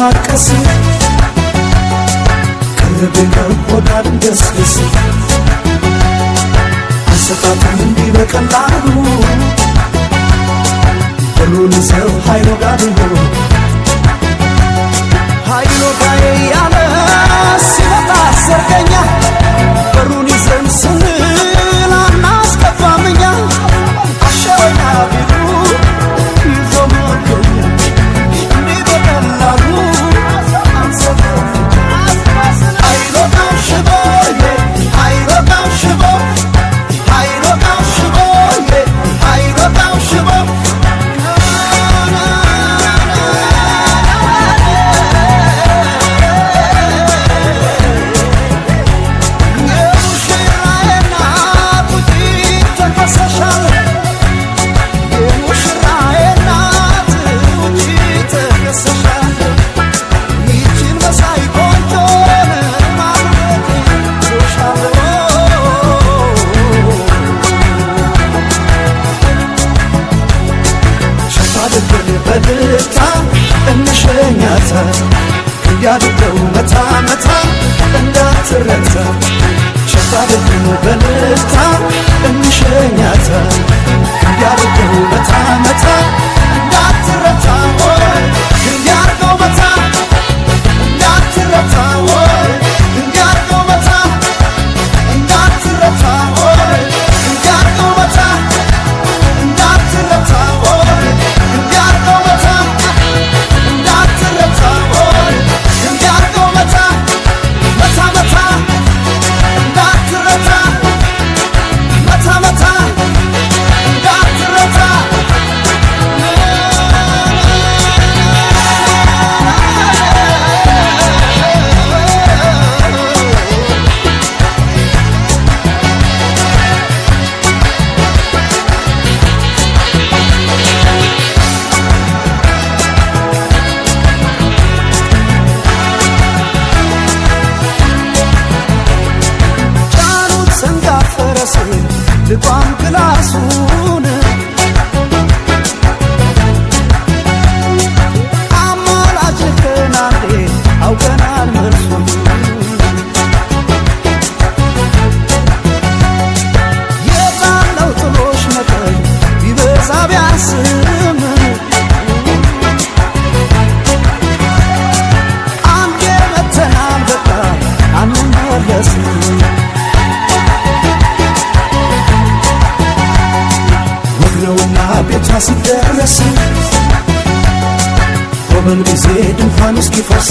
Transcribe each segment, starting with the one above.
ማቀስ ቅርብ ወዳን ደስደስ አሰጣጡን እንዲህ በቀላሉ ብሩን ሰው ኃይሎ ጋር ነው ኃይሎ ጋር ያለ ሲመጣ ሰርገኛ ብሩን ይዘን ስንል አናስከፋምኛ አሸወና ቢሉ ይዞ መገኛ እንዲህ በቀላሉ አንሰፋም ኃይሎ ጋር ሽቦ ኃይሎ ጋር ሽቦ ኃይሎ ጋር ሽቦ ኃይሎ ጋር ሽቦ በልታ እንሸኛታ ያድርገው መታ መታ እንዳትረታ ሸታድርገው በልታ እንሸኛታ ያድርገው መታ መታ እንዳትረታ ያድርገው መታ እንዳትረታ ያድርገው መታ እንዳትረታ ያድርገው መታ እንዳትረታ ልቋም ክላሱን አማላጅ ከናንዴ አውቀናል መልሱን የጣለው ጥሎሽ መጠን ቢበዛ ቢያንስም አንዴ መተናል በቃ አንመለስም ቤቷ ሲደረስ ወበል ጊዜ ድንኳን እስኪፈርስ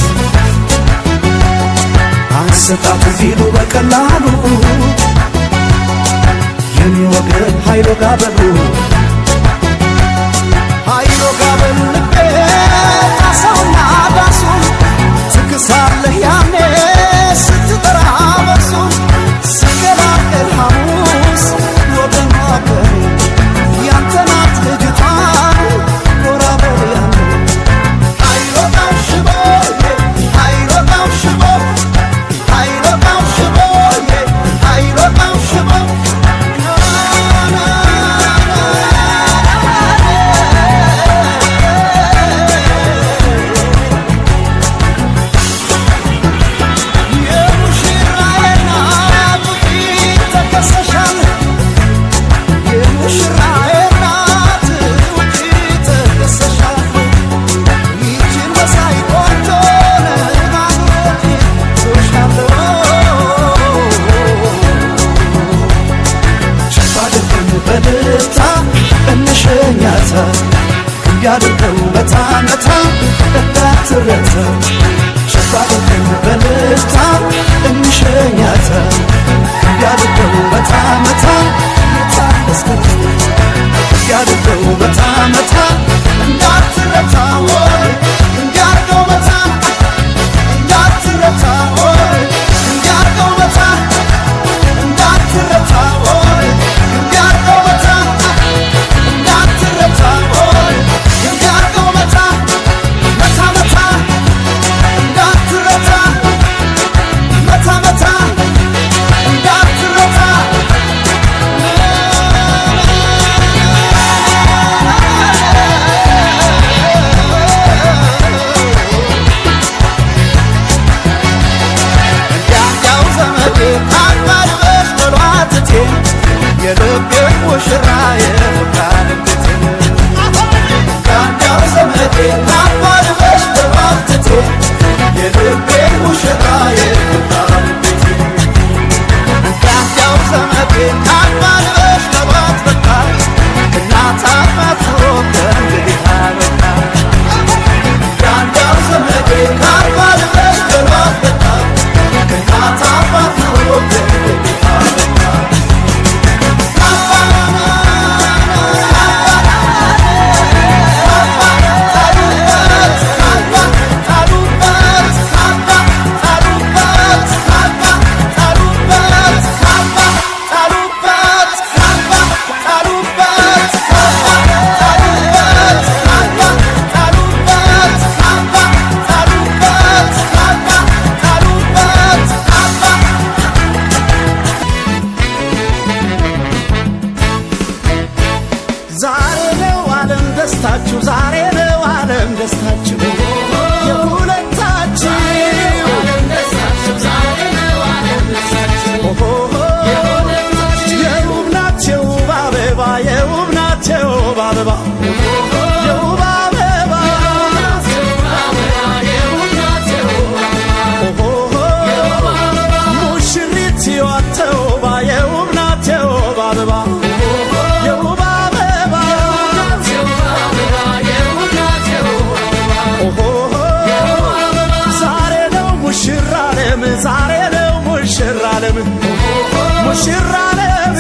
አንሰጣቱ ቢሉ በቀላሉ የኔ ወገን ኃይሎ ጋር በሉ ኃይሎ ጋር በሉ ልቤ ጣሰውና ዳሱን ትክሳለህ ያኔ ስትጠራ በርሱን ሲገላገል ሐሙስ ወገን ወገን ያንተናት ልጅቷን ጎራ በልያን ኃይሎ ጋር ሽቦ ኃይሎ ጋር ሽቦ ኃይሎ ጋር ሽቦ ኃይሎ ጋር ሽቦ ዛሬ ነው ዓለም ደስታችሁ ዛሬ ነው ዓለም ደስታችሁ የሁለታችሁ የውብ ናት የውብ አበባ የውብ ናት የውብ አበባ የውብ አበባ ሙሽሪት ሕይወት ተውባ የውብ ናት የውብ አበባ የውብ አበባ ዛሬ ነው ሙሽራ ዓለም ዛሬ ነው ሙሽራ ዓለም ሙሽራ ዓለም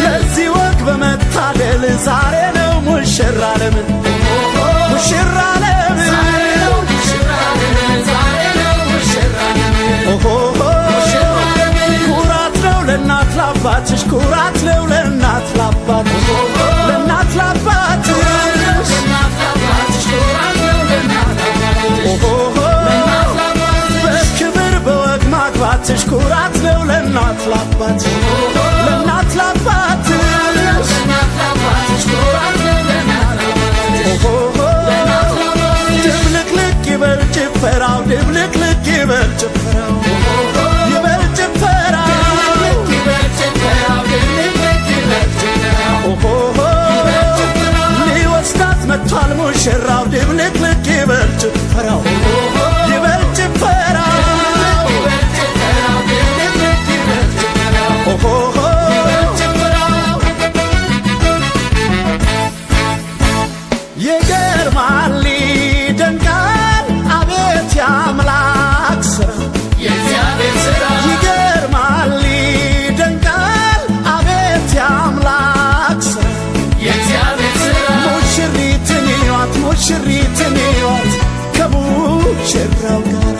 ለዚህ ወግ በመታደል ዛሬ ነው ሙሽራ ዓለም ሙሽራ ዓለም ኩራት ነው ለእናት ላባትሽ ኩራት ነው ለእናት ላባትሽ ለእናት ላባትሽ በክብር በወግ ማግባትሽ ኩራት ነው ለእናት ላባትሽ ለእናት ላባትሽ ድብልቅልቅ ይበል ጭፈራው ድብልቅልቅ ይበል ጭፈራው ይበል ጭፈራው ሊወስዳት መጥቷል ሙሽራው ድብልቅልቅ ይበል ጭፈራው ይበል ጭፈራው ይገርማል ይደንቃል አቤት የአምላክ ሥራ ይገርማል ይደንቃል አቤት የአምላክ ሥራ ሙሽሪትን እዩዋት ሙሽሪትን እዩዋት ከሙሽራው ጋር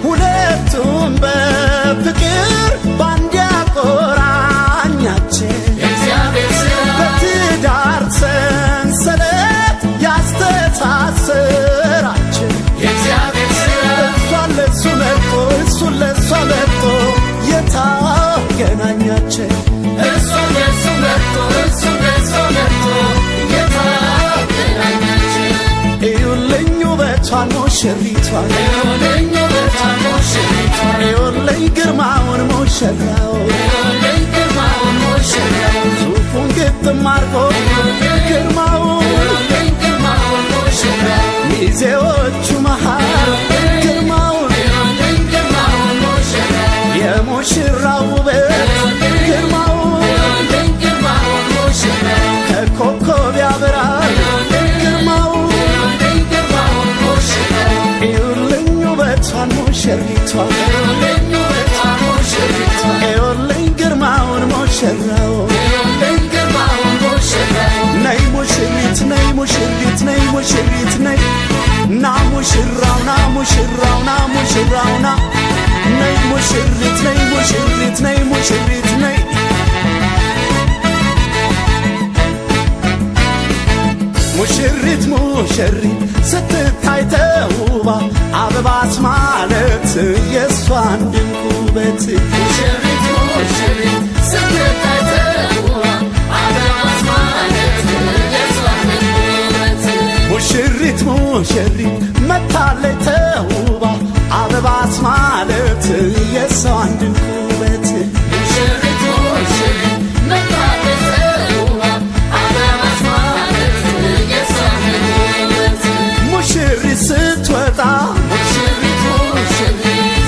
ሁለቱም በፍቅር ባንድ ያቆራኛቸው በትዳር ሰንሰለት ያስተሳሰራቸው እሷን ለእሱ መርጦ እሱን ለእሷ መርጦ የታገናኛቸው እዩልኝ ውበቷን ሙሽሪቷን እዩልኝ ግርማውን ሙሽራው ሱፉን ግጥም አርጎ ግርማውን ሚዜዎቹ መሃል ግርማውን የሙሽራው ውበት ግርማውን ከኮከብ ያበራል ግርማውን እዩልኝ ውበቷን ሙሽሪቷን እዩልኝ ግርማውን ሙሽራው ነይ ሙሽሪት ነይ ሙሽሪት ነይ ሙሽሪት ነይ ና ሙሽራው ና ሙሽራው ና ሙሽራው ና ነይ ሙሽሪት ነይ ሙሽሪት ነይ ሙሽሪት ነይ ሙሽሪት ሙሽሪት ስትታይ ተውባ አበባስ ማለት የእሷን ድንቅ ውበት ሙሽሪት ሙሽሪት መታለች ተውባ አበባስ ማለት የእሷን ድንቅ ውበት ሙሽሪት ስትወጣ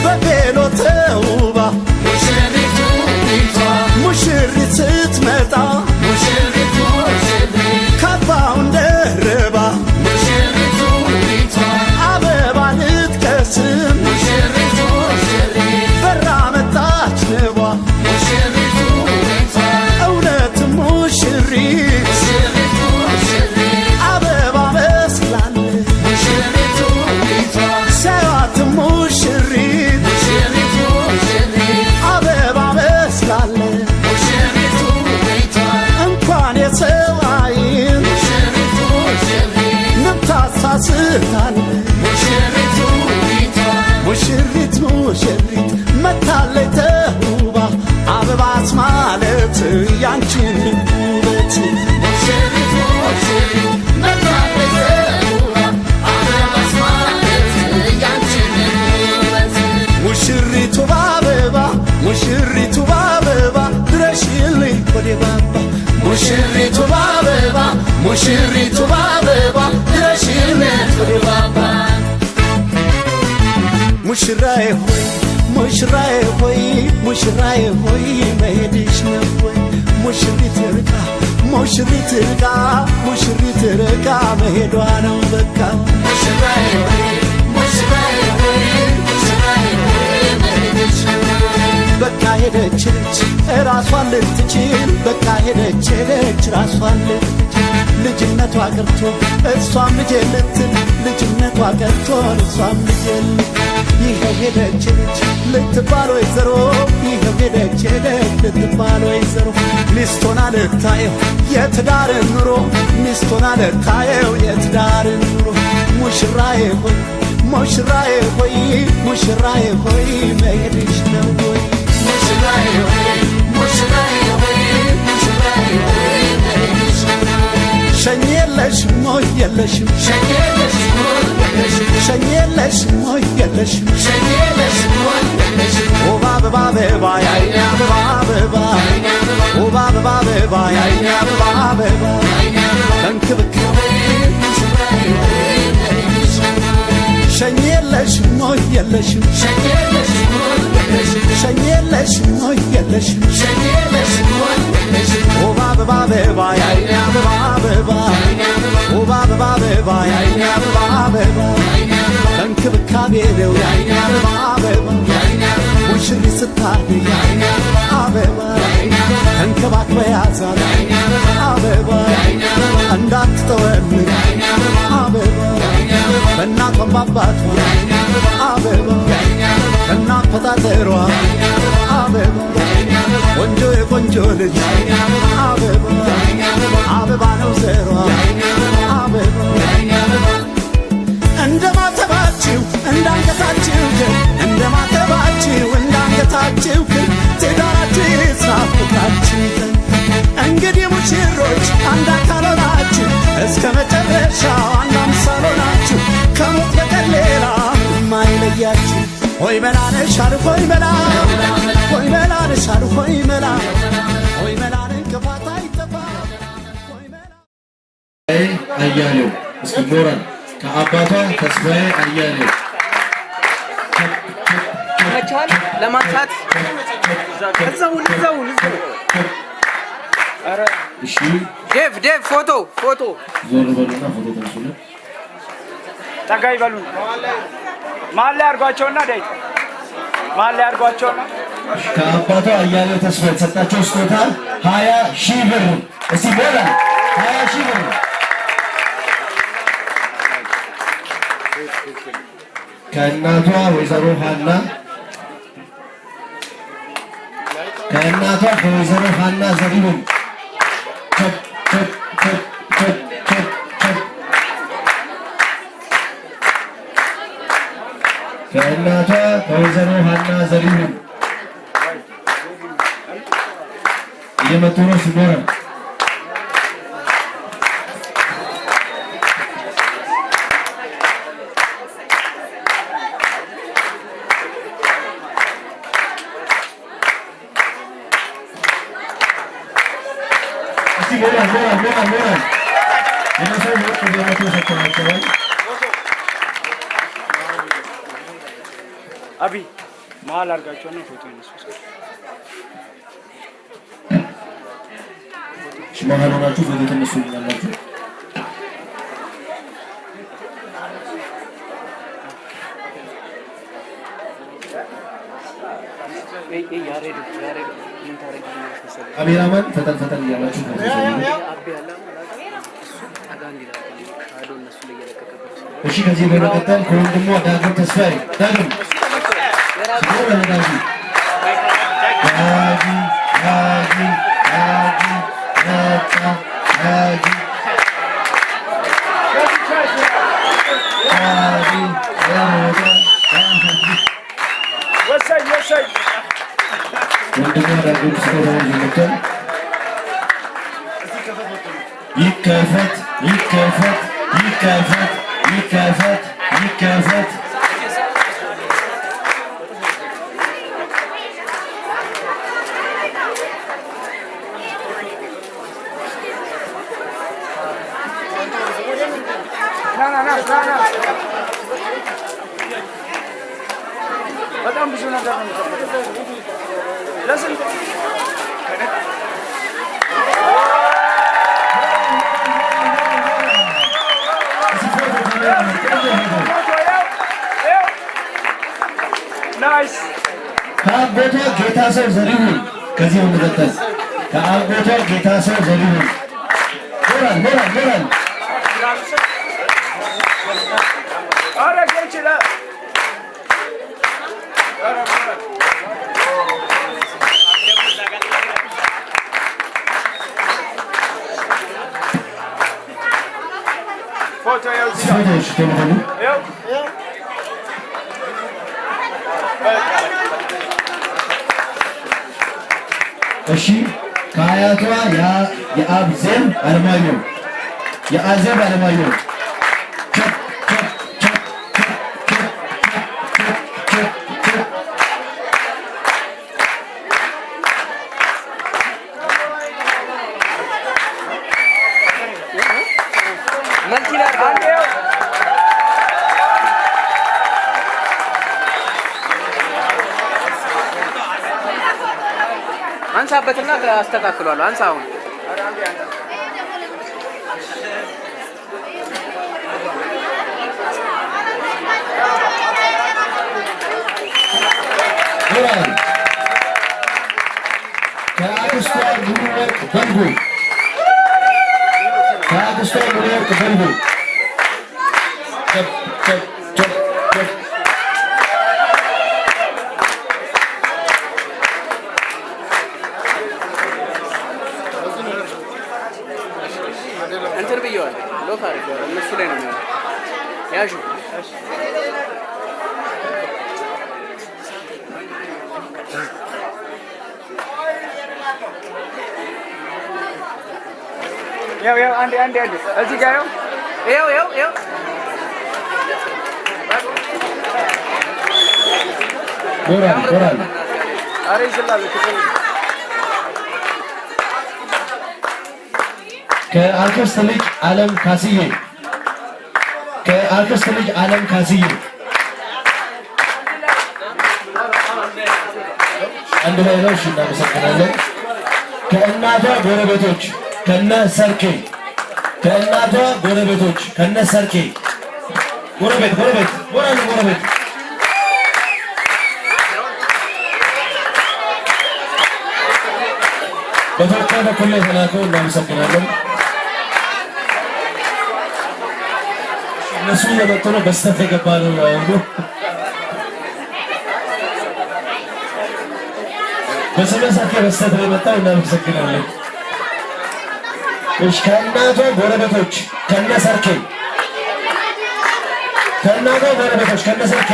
በቬሎ ተውባ ሙሽሪት ስትመጣ ካባውን ደርባ አበባ ልትቀስም በራ መጣች ንቧ እውነት ሙሽሪት አበባ መስላለች ፊቷን ሙሽሪት ሙሽሪት መታለይ ተውባ አበባስ ማለት ያንቺን ውበት ሙሽሪት ሙሽሪት መታለይ ተውባ አበባስ ማለት ያንቺን ውበት ሙሽሪቱ ባበባ ሙሽሪቱ ባበባ ድረሽልኝ ወደ ባባ ሙሽሪቱ ባበባ ሙሽሪቱ ባበባ ድረሽልኝ ወደ ባባ ሙሽራዬ ሆይ ሙሽራዬ ሆይ ሙሽራዬ ሆይ መሄድሽ ነው ወይ ሙሽሪት ርቃ ሙሽሪት ርቃ ሙሽሪት ርቃ መሄዷ ነው በቃ ሙሽራዬ ሆይ ሙሽራዬ ሆይ ሙሽራዬ ሆይ መሄድሽ ነው በቃ ሄደች ራሷን ልትችል በቃ ሄደች ራሷን ልትችል ልጅነቷ ቀርቶ እሷም ልጅ ልትል ልጅነቷ ቀርቶ እሷም ልጅ ይኸው ሄደች ልትባል ወይዘሮ ይኸው ሄደች ልትባል ወይዘሮ ሚስቶና ልታየው የትዳርን ኑሮ ሚስቶና ልታየው የትዳርን ኑሮ ሙሽራዬ ሆይ ሙሽራዬ ሆይ ሙሽራዬ ሆይ መሄድሽ ነው ወይ ሙሽራዬ ሆይ ሙሽራዬ ሆይ ሙሽራዬ ሆይ መሄድሽ ነው ሸኝ የለሽም ሞይ የለሽም ሸኝ የለሽም ሞይ የለሽም ሸኝ የለሽም ሞይ የለሽም ሸኝ የለሽም ሞይ የለሽም ኦባ አበባ አበባ ያይኔ አበባ አበባ ኦባ አበባ አበባ ያይኔ አበባ አበባ እንክብካቤ ሸኝ የለሽም ሞይ የለሽም ሸኝ የለሽም ሞይ የለሽም ሸኝ የለሽም ሞይ የለሽም ሸኝ የለሽም ሞይ የለሽም ኦባ አበባ አበባ ያይኔ አበባ አበባ ኦባ አበባ አበባ ያይኔ አበባ አበባ እንክብካቤ ነው ያይኔ አበባ አበባ ሙሽሪት ስታድግ ያይኔ አበባ እንክባክበ ያዛት አበባ እንዳትተወን አበባ በእናቷም ባባቷ አበባ እናት ፈጣጠሯ አበባ ቆንጆ የቆንጆ ልጅ አበባ አበባ ነው ዘሯ አበባ እንደማተባችሁ እንዳንገታችሁ ግን እንደማተባችሁ እንዳንገታችሁ ግን ትዳራችሁ ይስራፍታችሁ እንግዲህ ሙሽሮች አንድ አካል ሆናችሁ እስከ መጨረሻው አንድ አምሳል ሆናችሁ ከሞት በቀር ሌላ የማይለያችሁ ሆይ መላ ነሽ አሉ ሆይ መላ ሆይ መላ ነሽ አሉ ሆይ መላ ሆይ መላ እንቅፋት አይጠፋ ሆይ መላ አያሌው እስኪ ሞራል ከአባቷ ተስፋዬ አያሌው መቻል ለማንሳት እዛው አረ እሺ ዴቭ ፎቶ ዞር በሉና ፎቶ ተነሱለት ጠጋ ይበሉ ማለ አርጓቸውና ዳይት ማለ አርጓቸውና ከአባቷ አያሌው ተስፋ የተሰጣቸው ስጦታ 20,000 ብር እስቲ ሞራል 20,000 ብር ከእናቷ ወይዘሮ ሃና ከወይዘሮ ሃና ዘሪሁን ከእናቷ ከወይዘሮ ሃና ዘሪሁን እየመጡ ነው ሲኖረን ሞራል የመሰው ወጥ ወደመቶ ሰጥቷቸዋል አቢ ማል አርጋቸውና ፎቶ ይነሱ ሽማግሌ ሆናችሁ ፎቶ ተነሱ ይላላችሁ ያሬድ ካሜራማን ፈጠን እያላችሁ እሺ ከዚህ በመቀጠል ከወንድሟ ዳግም ተስፋዬ ዳግም ይከፈት ይከፈት ይከፈት ይከፈት ይከፈት በጣም ብዙ ነገር ነው የሚጠብቀው። ለስንት ናይስ ከአጎቷ ጌታ ሰው ዘሪሁን ከዚህ ወንደተን ከአጎቷ ጌታ ሰው ዘሪሁን ሞራል ሞራል ሞራል አረገ ይችላል ፎቶ ያው እሺ ከአያቷ የአብዜብ አለማየሁ የአዜብ አለማየሁ አንሳበትና አስተካክሏለሁ። አንሳ አሁን ከአክስቷ ሙሉወርቅ በልጉ ከአክስቷ ሙሉወርቅ በልጉ እንትን ብየዋል። ሎክ አድርጌዋለሁ። እነሱ ላይ ነው የሚሆነው። ያዡ ያው አንዴ እዚህ ጋር ያው ሞራል አሬ ይችላል። ከአክስት ልጅ ዓለም ካስዬ ከአክስት ልጅ ዓለም ካስዬ አንድ ላይ ነው። እሺ እናመሰግናለን። ከእናቷ ጎረቤቶች ከነ ሰርኬ ከእናቷ ጎረቤቶች ከነ ሰርኬ ጎረቤት ጎረቤት በተወካይ በኩል ላይ ተላከው እናመሰግናለን። እነሱ እየመጡ ነው። በስተት የገባ ነው ያሉ በሰበሳከ በስተት ነው የመጣው። እናመሰግናለን። እሺ ከእናቷ ጎረቤቶች ከነ ሰርኬ ከእናቷ ጎረቤቶች ከነ ሰርኬ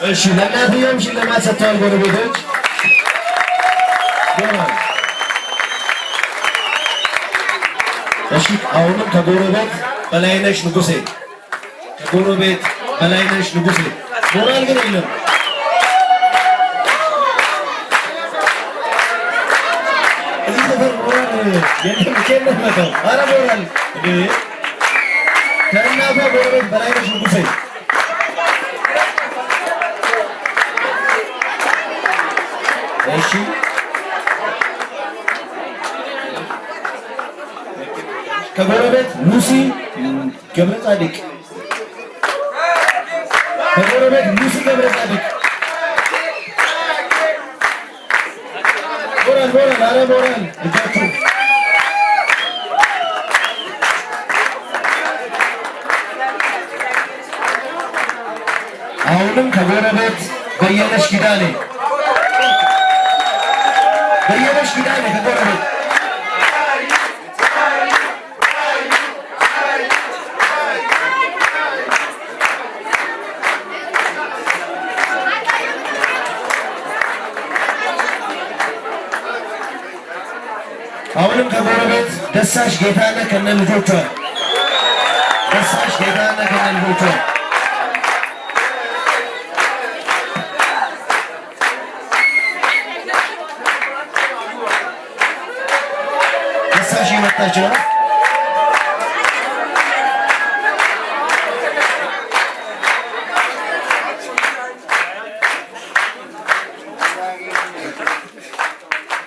እሺ ለእናትየውም ሽልማት ሰጥተዋል ጎረቤቶች። እሺ አሁንም ከጎረቤት በላይነሽ ንጉሴ ከጎረቤት በላይነሽ ንጉሴ ሞራል ግን የለም። እዚህ ሰፈር ሞራል የለም። ከለም መጣው አረ ሞራል ከእናቷ ጎረቤት በላይነሽ ንጉሴ እሺ ከጎረቤት ሉሲ ገብረ ጻድቅ ከጎረቤት ሉሲ ገብረ ጻድቅ ሞራል አረ ሞራል እጃችሁ አሁንም ከጎረቤት በየነሽ ኪዳኔ ከጎረቤት አሁንም ከጎረቤት ደሳሽ ጌታነህ ከነ ልጆቿ ደሳሽ የመጣች ነው።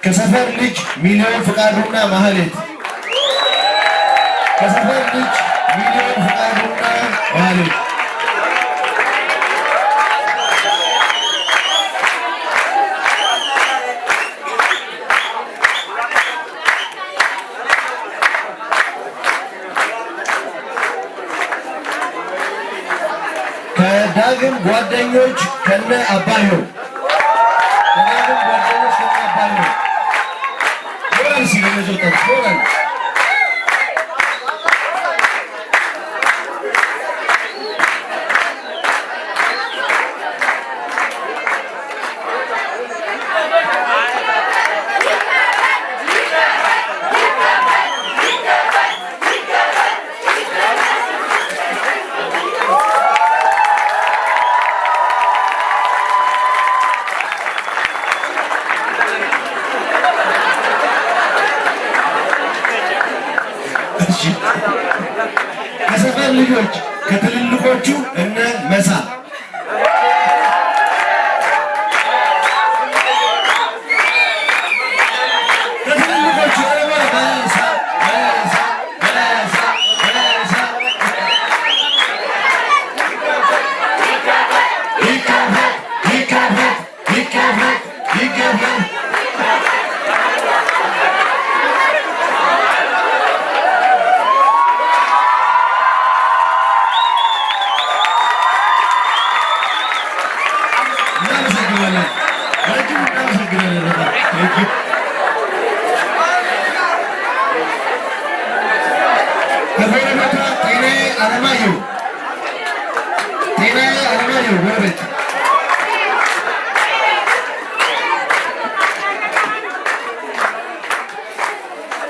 ከሰፈር ልጅ ሚሊዮን ፍቃዱና ማህሌት ከዳግም ጓደኞች ከነ አባዩ ከሰፈር ልጆች ከትልልቆቹ እነ መሳ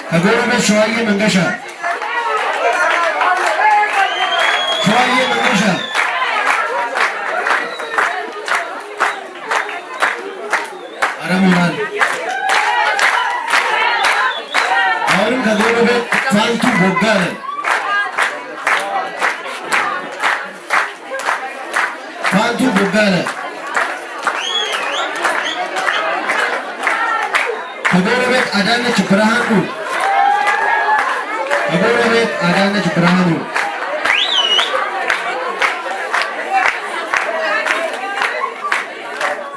ከጎረቤት ሸዋዬ መንገሻ አረሙማን አሁንም ከጎረቤት ፋንቱ ቦጋለ ከጎረቤት አዳነች ብርሃኑ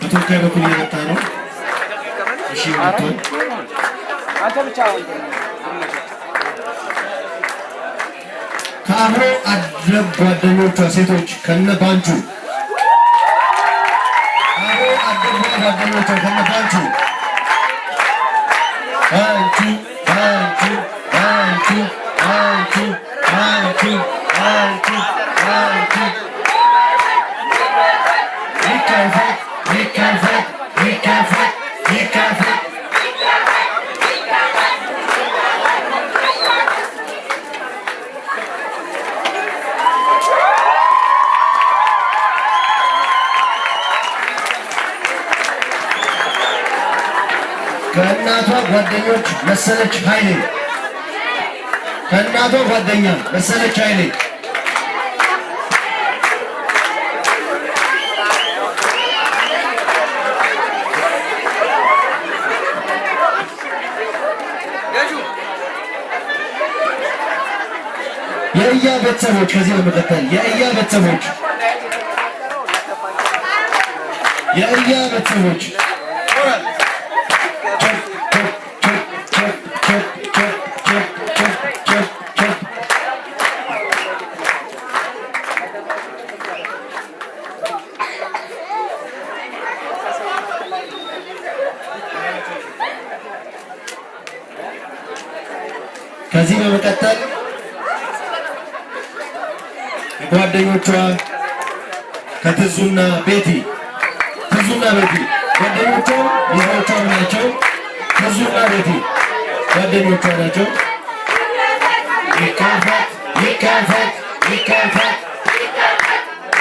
በተወካይ በኩል እየመጣ ነው። እሺ ወጥቷል። አንተ ብቻ ከአብሮ አደግ ጓደኞቿ ሴቶች ከነ ባንቹ ከእናቷ ጓደኞች መሰለች ኃይሌ የእያ ቤተሰቦች ከዚህ በመቀጠል የእያ ቤተሰቦች ከዚህ በመቀጠል ጓደኞቿ ከትዙና ቤቲ ጓደኞቿ ይዘዎቿ ናቸው። ትዙና ቤቲ ጓደኞቿ ናቸው። ይከፈት ይከፈት ይከፈት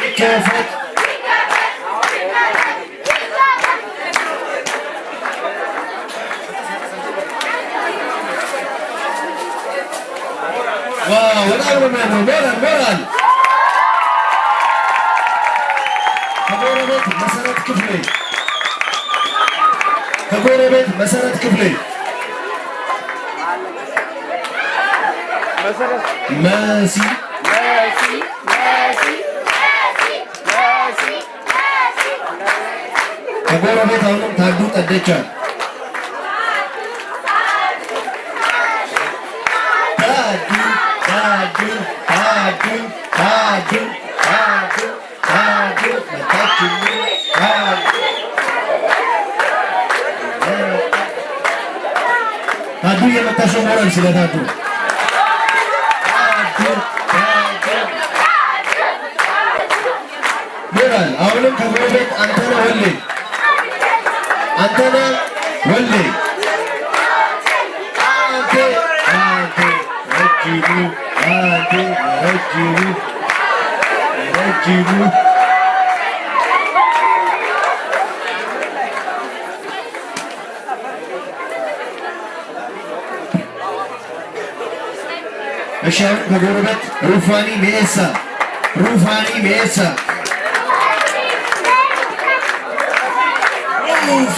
ይከፈት ዋው በጣም ነው የሚያምረው። ሞራል ከጎረቤት መሰረት ክፍሌ መሲ ከጎረቤት አሁንም ታዱ ጠደቻ ታዱ የመታሸው ሞራል ስለታዱ ሞራል አሁንም ከጎረቤት አንተነህ ወሌ ረጅሙ እሺ ከጎረቤት ሩፋኒ ሜሳ ሩፊ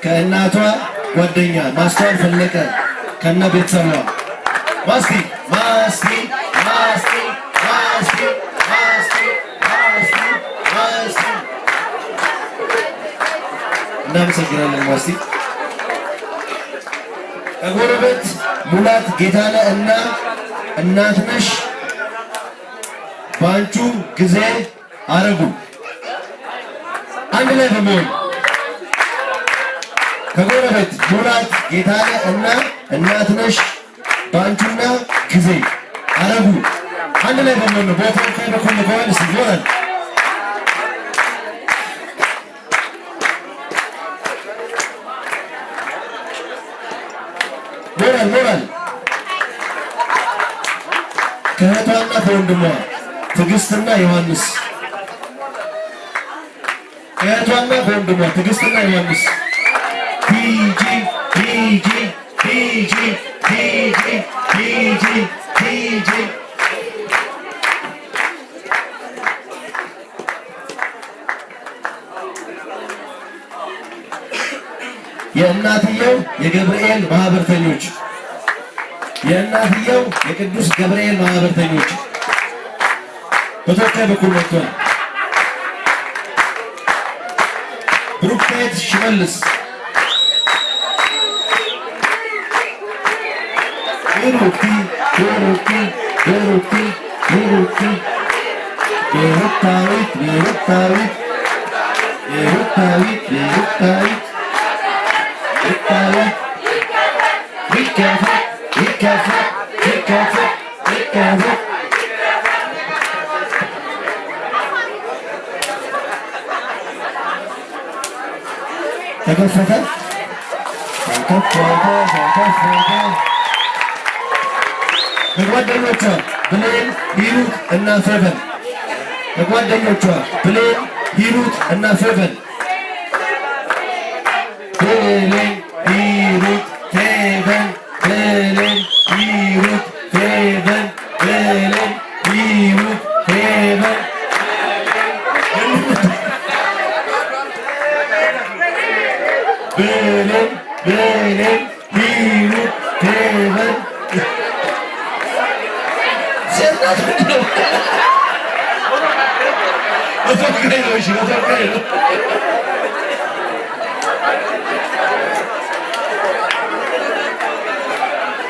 ከእናቷ ጓደኛ ማስተዋል ፈለቀ ከነ ቤተሰቧ ማስቲ እናመሰግናለን። ማስቲ ከጎረቤት ሙላት ጌታነህ እና እናትነሽ ባንቹ ጊዜ አረጉ አንድ ላይ በመሆን ከጎረቤት ሙላት ጌታነህ እና እናትነሽ ባንቹና ጊዜ አረጉ አንድ ላይ በመሆን ነው። ቦታው ከበኩል ከወንስ ይሆናል። ሞራል ከእህቷና ከወንድሟ ትዕግስትና ዮሐንስ ቲጂ የእናትየው የገብርኤል ማህበርተኞች የቅዱስ ገብርኤል ማህበርተኞች በተወካይ በኩል መጥቷል። ብሩክታይት ሽመልስ ሩቲ ተከፈተ ከጓደኞቿ ብሌን ሂሩት እና ፌቨን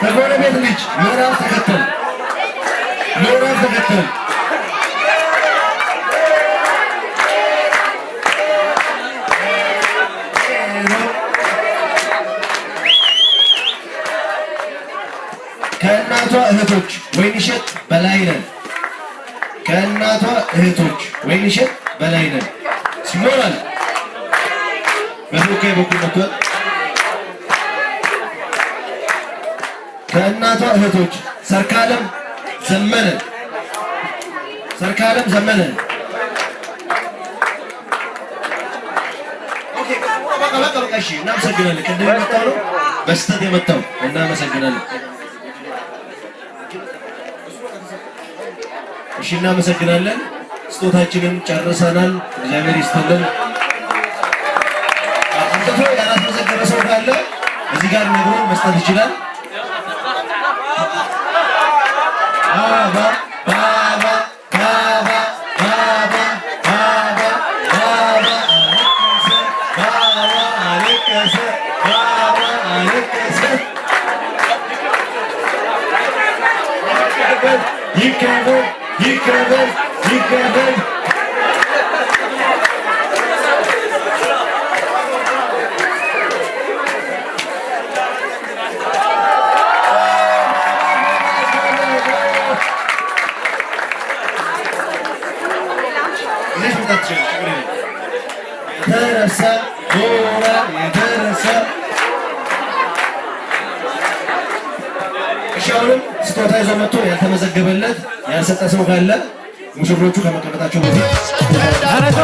ከጎረቤት ልጅ ምዕራፍ ምዕራፍ ተከተል ከእናቷ እህቶች ወይንሸት በላይነህ ከእናቷ እህቶች ወይንሸት በላይነህ ሲሞራል በተወካይ በኩል መጥቷል። ከእናቷ እህቶች ሰርካለም ዘመነ በቃ እሺ፣ እናመሰግናለን። ቅድም የመጣው ነው በስተት የመጣው እናመሰግናለን። እሺ፣ እናመሰግናለን። ስጦታችንን ጨርሰናል። እግዚአብሔር ይስጥልን። አንተቶ ያላስመሰገነ ሰው ካለ እዚህ ጋር ነግሮ መስጠት ይችላል። ባባ ባባ ባባ ባባ ባባ ባባ አለቀሰ ባባ አለቀሰ ይከበር ይከበር ይከበር የተረሳ ሞራል የተረሳ እሻውንም ስጦታ ይዞ መጥቶ ያልተመዘገበለት ያልሰጠ ሰው ካለ ሙሽሮቹ ከመቀመጣቸው በፊት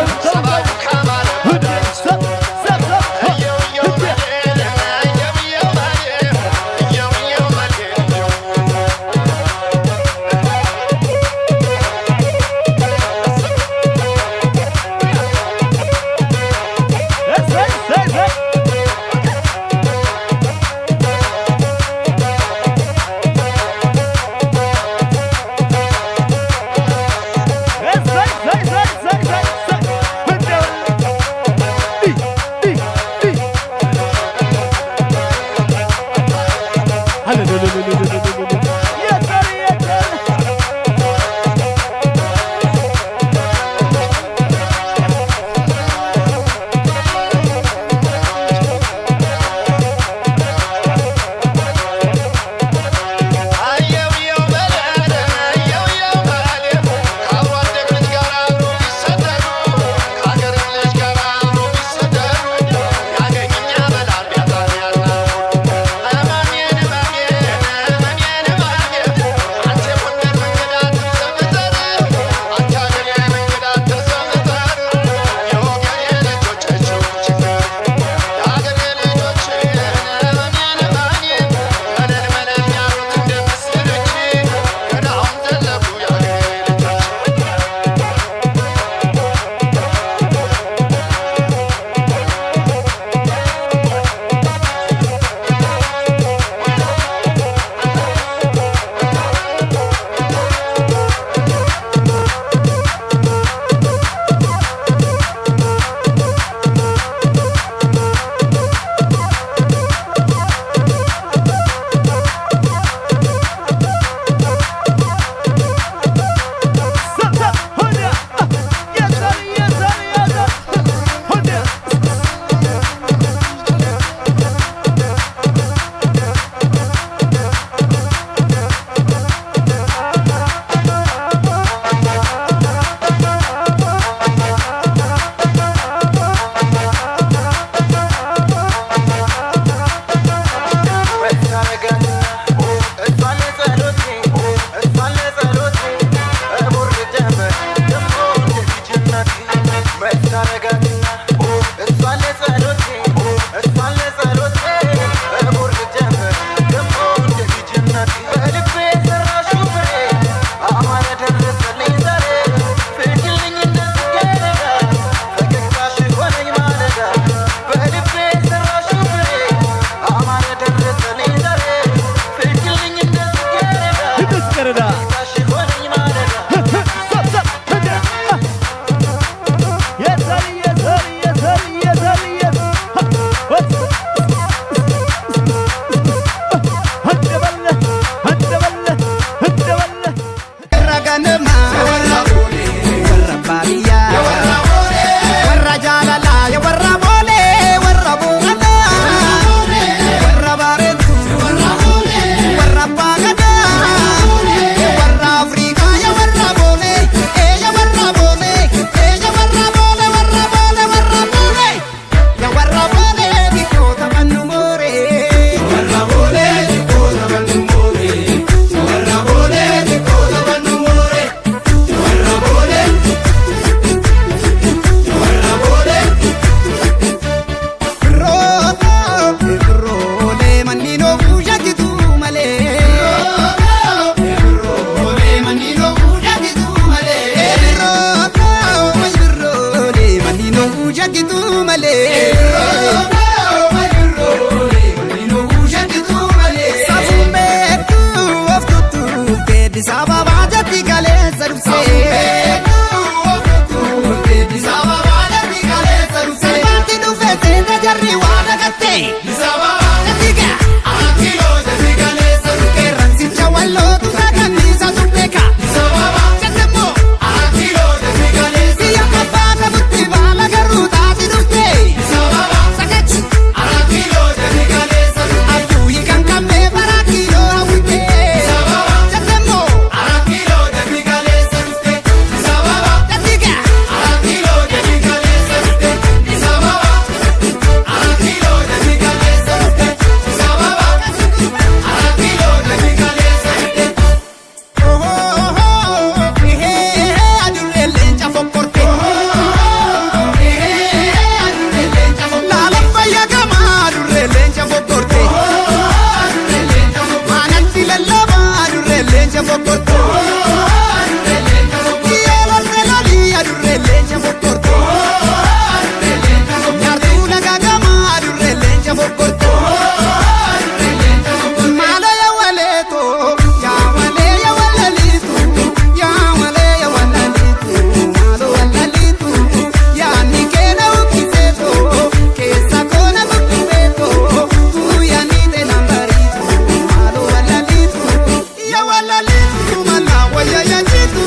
Ababa jatti kaleessa dhufsee Ababa jatti kaleessa dhufsee Baatti dhufee seena jarri waan agattee jatti gaa Akiloo jatti kaleessa dhufee Qeerransicha wallootu saganniisa tubeeka Jattammoo Akiloo jatti kaleessa Biyya abbaa qabutti baala garuu taati dhuftee Sagachi Akiloo jatti kaleessa dhufee Abduuyi kan qabnee bara kiloo hawwitee Jattammoo Akiloo jatti kaleessa dhufee jatti gaa Akiloo jatti kaleessa dhufee Akiloo jatti kaleessa dhufee Akiloo jatti kaleessa dhufee adurree leenca fokkorte laala fayyagama adurree leenca fokkorte manatti lallaba adurree leenca fokkorte yeelolte lolii adurree leenca fokkorte nyaartuu nagagama adurree leenca fokkorte maalo yawaleeto yawalee yawalaliitu yawalee yawalaliitu maalo walaliitu yaanni keena ukkiseeto keessa koona guddubeeto tuuyanite nambariitu maalo walaliitu yawalaliitu mala wayayajitu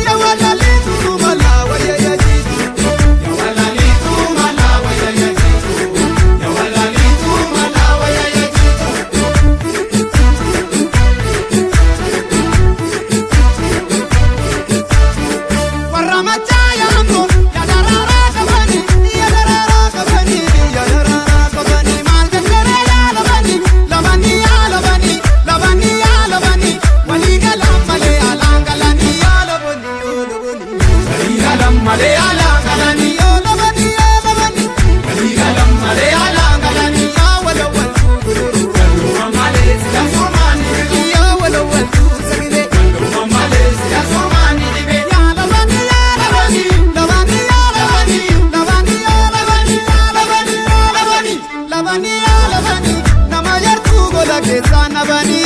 yawalaliitu mala wayayajitu yawalaliitu mala wayayajitu yawalaliitu mala wayayajitu warra machaayambo yadaraaraa qabani yadaraaraa qabani yadaraaraa qabani maal jechere yaalabani labani yaalabani labani yaalabani walii galan malee alaan galani yaalabani yoolabani walii galan malee alaan galani yoolabani yoolabani walii galan malee alaan galani yaa walawaltu gururu walluma malee siya surmaani yaa walawaltu sagide walluma malee siya surmaani dhibe yaalabani yaalabani labani yaalabani labani yaalabani yaalabani yaalabani labani yaalabani nama yartuu gola keessaa nabani